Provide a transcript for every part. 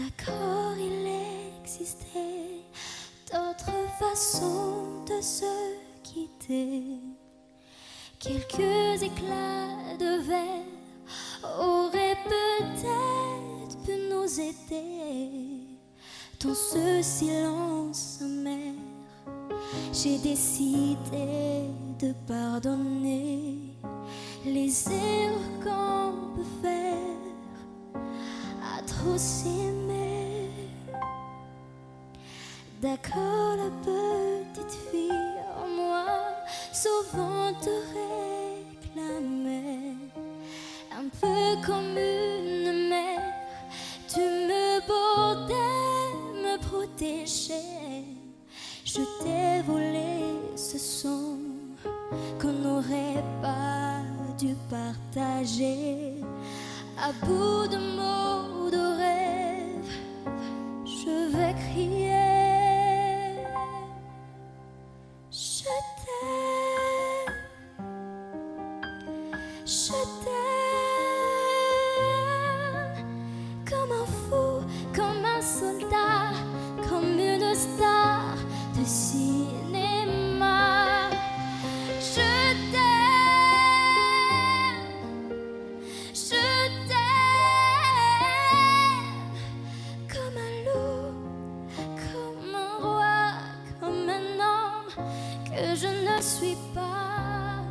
D'accord, il existait d'autres façons de se quitter. Quelques éclats de verre auraient peut-être pu nous aider. Dans ce silence amer, j'ai décidé de pardonner les erreurs qu'on peut faire à trop s'aimer. D'accord, la petite fille en moi souvent te réclamait, un peu comme une mère. Tu me bordais, me protégeais. Je t'ai volé ce son qu'on n'aurait pas dû partager. À bout de mots, de rêves, je vais crier. Je t'aime, je t'aime, comme un fou, comme un soldat, comme une star de cinéma. Je t'aime, je t'aime, comme un loup, comme un roi, comme un homme que je ne suis pas.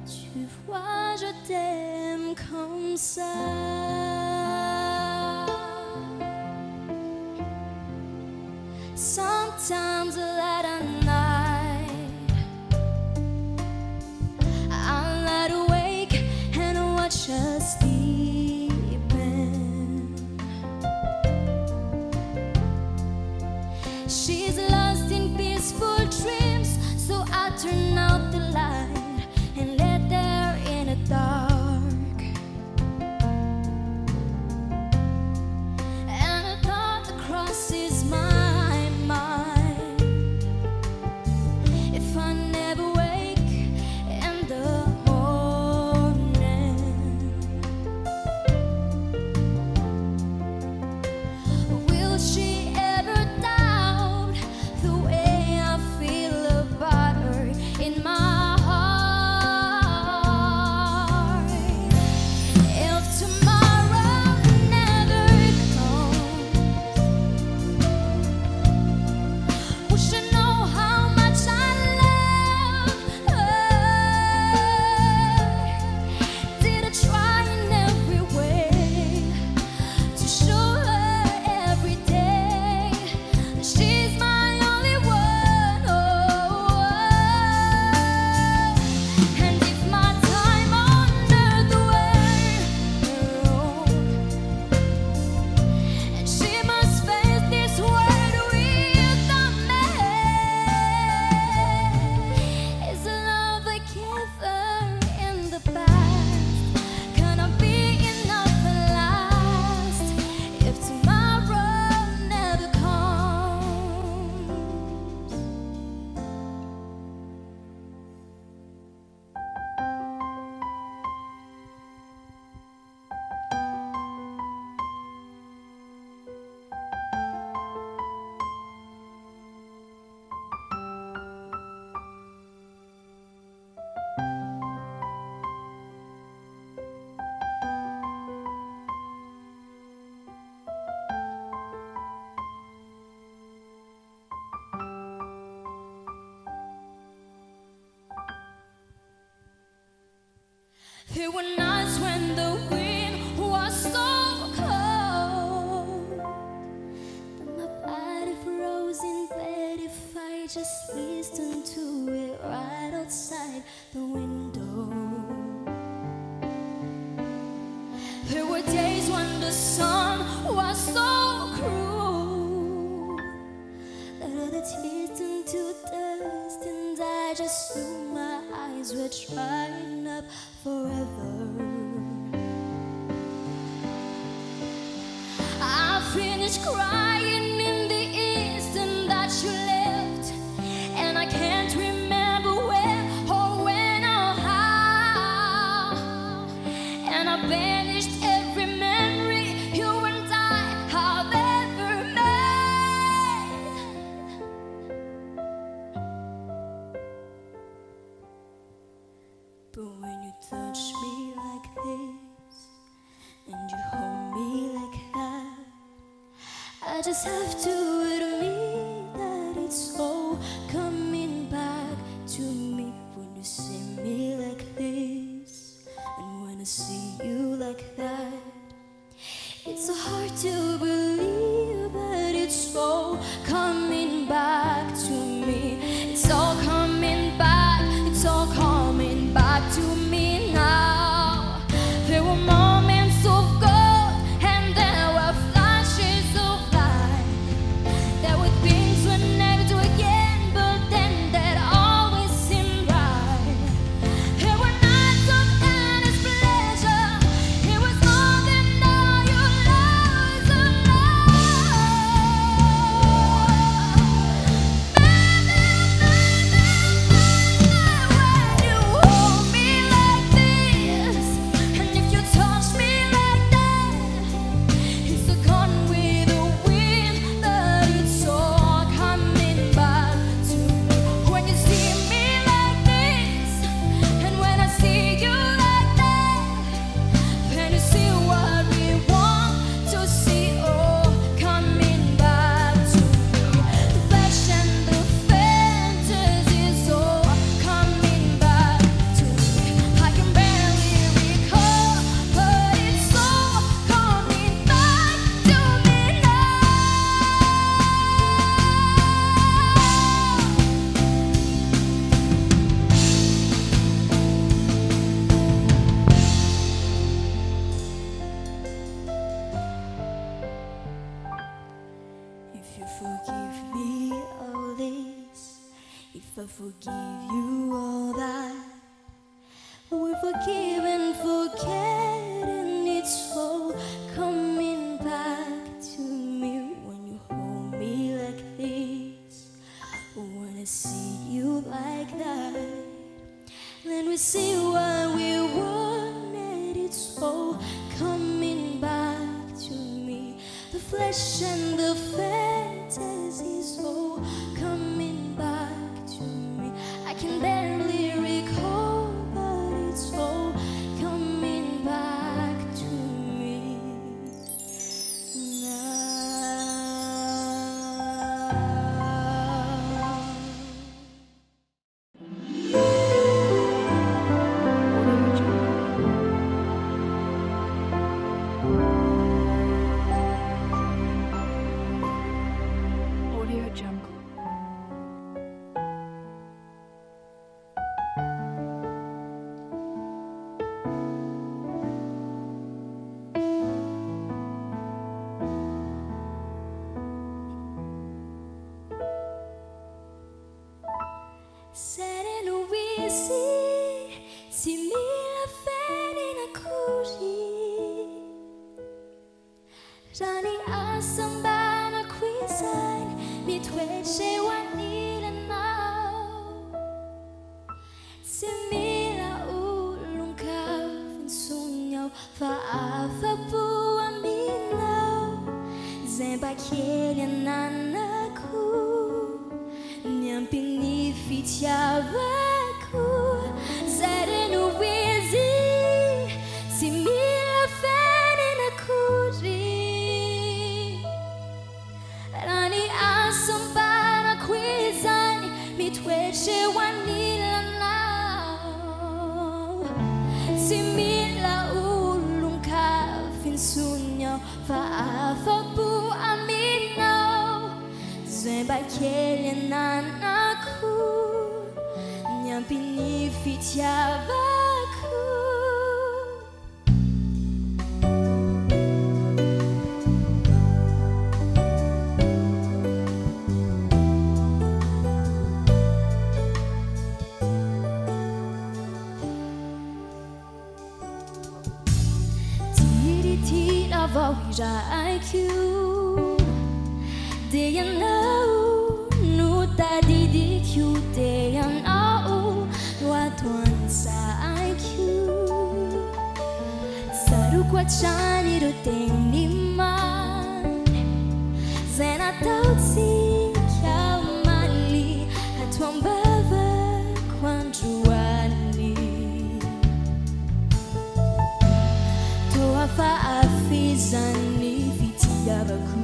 Tu vois, je t'aime comme ça. Sometimes late at night, I lie awake and watch us sleeping. She's lost in peaceful dreams, so I turn out the light and let her in the dark. And a thought that crosses my mind: if I never wake in the morning, will she ever doubt the way I feel about her in my heart? If tomorrow never comes, we should know how much I love her. Did I try in every way to show her every day that she's my only one? Oh, and if my time on earth were and she must face this world without me, is the love I gave her in the past gonna be enough at last if tomorrow never comes? There were nights when the wind was so cold that my body froze in bed if I just listened to it right outside the window. There were days when the sun was so cruel that all the tears turned to dust, and I just knew my eyes were drying up forever. I finished crying in the instant that you left, and I can't remember where or when or how. And I banished every memory you and I have But when you touch me like this and you hold me like that, I just have to admit that it's all coming back to me. When you see me like this and when I see you like that, it's so hard to believe, but it's all coming back to me. It's all coming back, it's all coming back to me now. There were moments of gold and there were flashes of light. There were things we'd never do again, but then that always seemed right. There were nights of endless pleasure. It was more than all your love is when you hold me like this, and if you touch me like that, it's a gun with a wind, but it's all coming back to me. When you see me like this, and when I see you like that, then you see what we want to see, all coming back to me. The flesh and the fantasies, all coming back to me. I can barely recall, but it's all coming back to me now. If you forgive me all this, if I forgive you all that, we forgive and forget, and it's all coming back to me. When you hold me like this, when I see you like that, then we see what we wanted. It's all coming back to me. The flesh and the fantasies, all coming back to me. I can barely recall, but it's all coming back to me now. Audio Jungle. Saremo vizi, simila fenina così. Rani asambana quizan, mi twece wanila now. Simila ulung kafin sunyaw, faafa bua minaw. Zemba kielya nanaku, niam pinifitiavaku. Sareno vizi, simila fenina così. Rani asambana quizani, mi twece wanila now. Simila ulung kafin sunyaw, faafa bua minaw. Zemba kielya nanaku, niam pinifitiavaku. Tira vad vi IQ. Det jag know, nota DDQ. Det jag know, nuatuansa IQ. Saru kwa chani do teniman. Zena tautsi kia mali. Hatuambava kwanjuani. faafezany fitiavako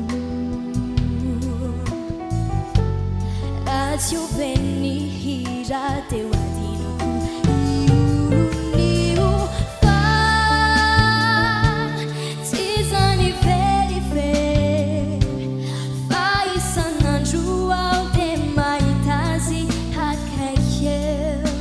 raha tsy oveny hira teo adinako io fa tsy zany verivery fa isan'andro aho dia mahita azy akaiky eo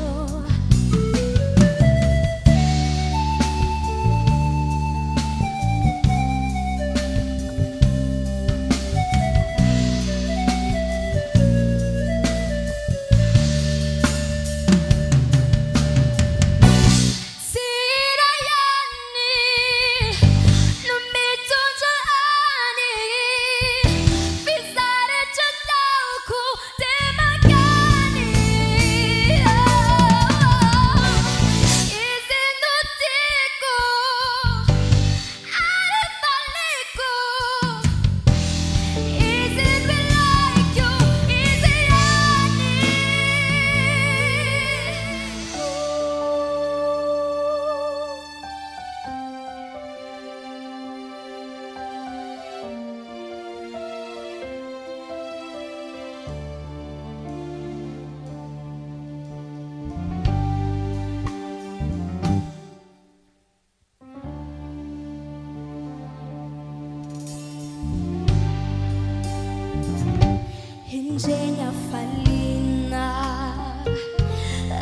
Ingegna fallina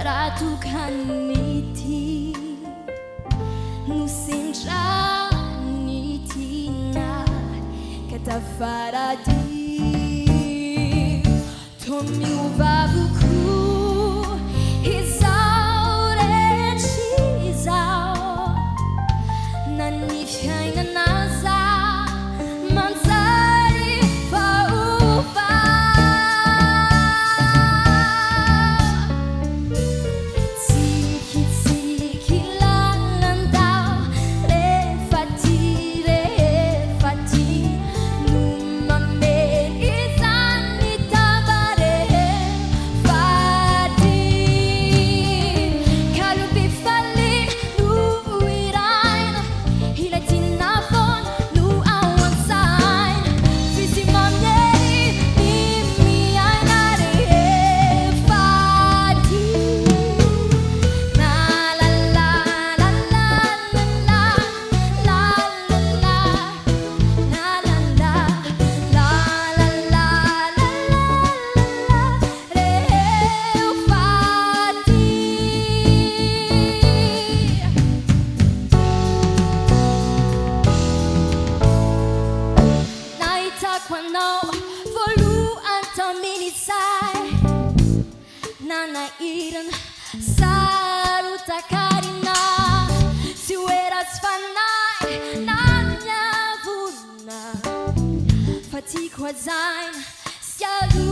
ratukaniti nusentranitina katafaradi tomiuvavuku izaurecizao nanifiainanaza manzari faufa Nanairan saruta karina si eras fanai nanya vuna fatiko azain sialu